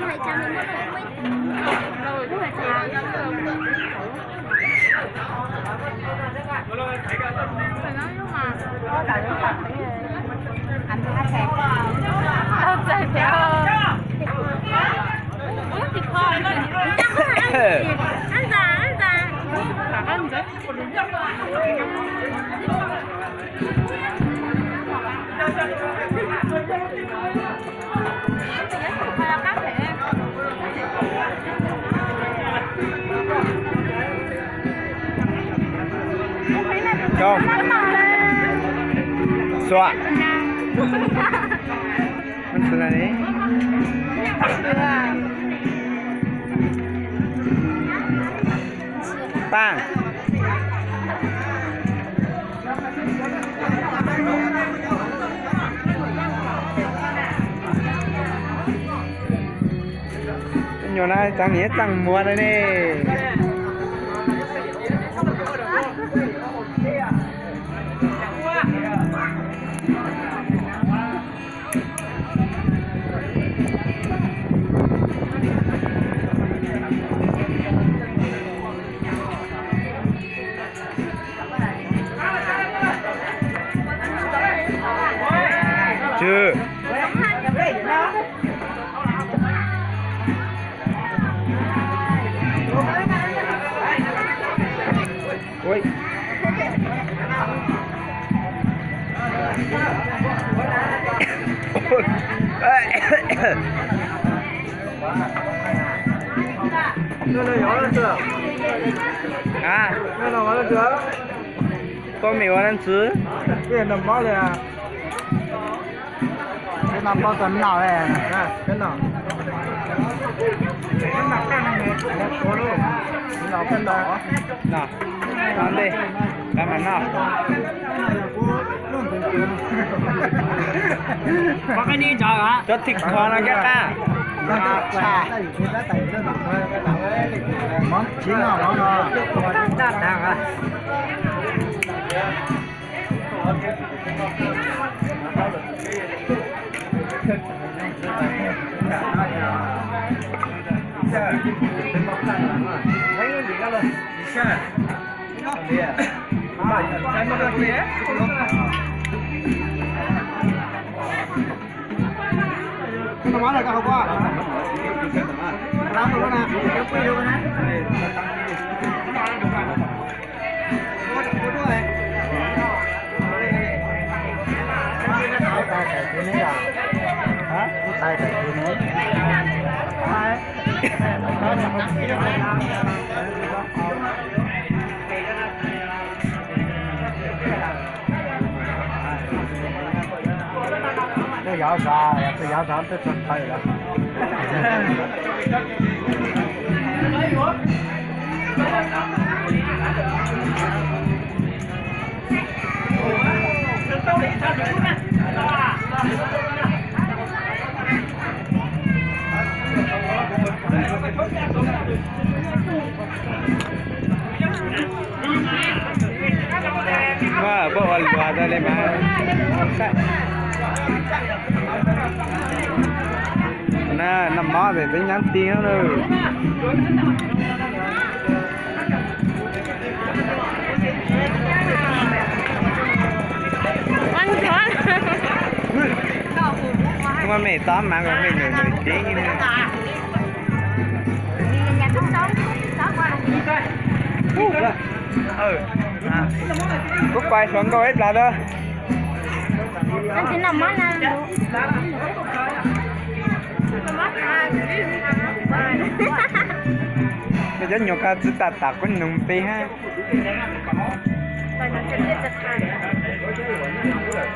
phải chăm nó rồi nó phải chăm phải nói lúc mà có đại nó tập anh hát kẹt tao chạy theo thịt kho anh già cả ăn đấy Không Xoa Ăn thử là đấy Bang nhiều này chẳng nghĩa chẳng mua đây nè chưa ôi à con mèo ăn chứ cái nằm bao này à cái nằm bao tấn nào này cái nào cái nào cái này nào cái đỏ nào ăn đi cái mà nào có cái đi chờ hả cho thịt kho nó cái ca món chín nào món ngon đang à thấy cái gì đó luôn nó nói là cái hộp quá làm luôn nè cái quy luôn nè tay tay cái này cái giáo sao tới chân tay rồi Wah, bawa luar dari mana? Nè, nằm mò về với nhắn tin rồi. Nhưng mà mẹ tóm mà còn người tiếng như thế. Cúc quay xuống câu hết là đó. Anh chỉ nằm mắt này. Bây giờ nhiều ca tự tạt tạc con nồng tê ha.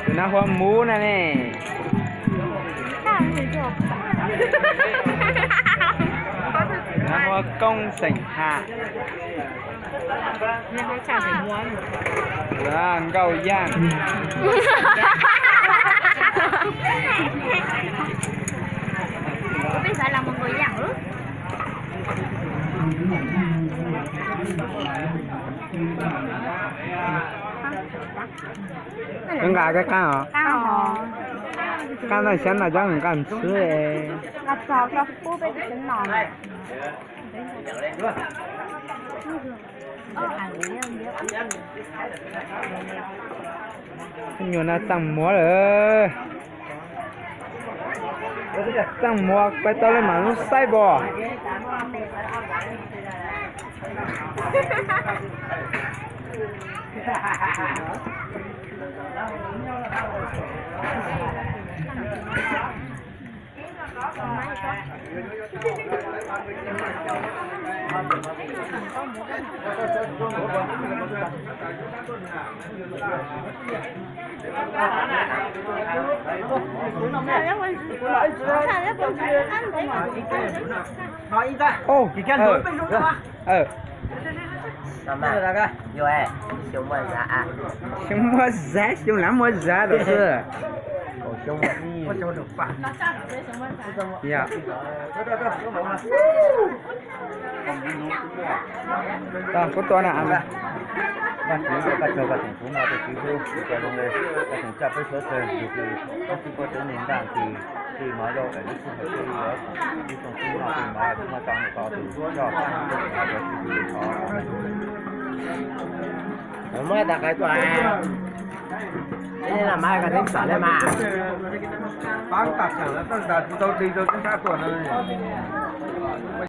Tụi nó hoa mũ nè nè. Nó hoa công sảnh hạ. Đó, câu giang. Có biết phải là một người giang ước. Cái gà cái cá hả? Cá hò. 刚才想那家很敢吃诶。我找个湖北的真难。nhiều là tăng múa rồi tăng múa quay tao lên mà nó sai bò ô Mama, yo熊摸啥啊？熊摸啥？熊哪摸啥都是。熊摸你，我熊就烦。呀。啊，不多了啊。那这个把这个成功了，就就是这种的，这种加倍说成就是，这个真领导去买肉，你是不是要你从新马去买，什么当高的，要看这个就是我们大概多นี่ละมากันถึงสอนเลยมา帮大强了，帮大知道这个更加多了。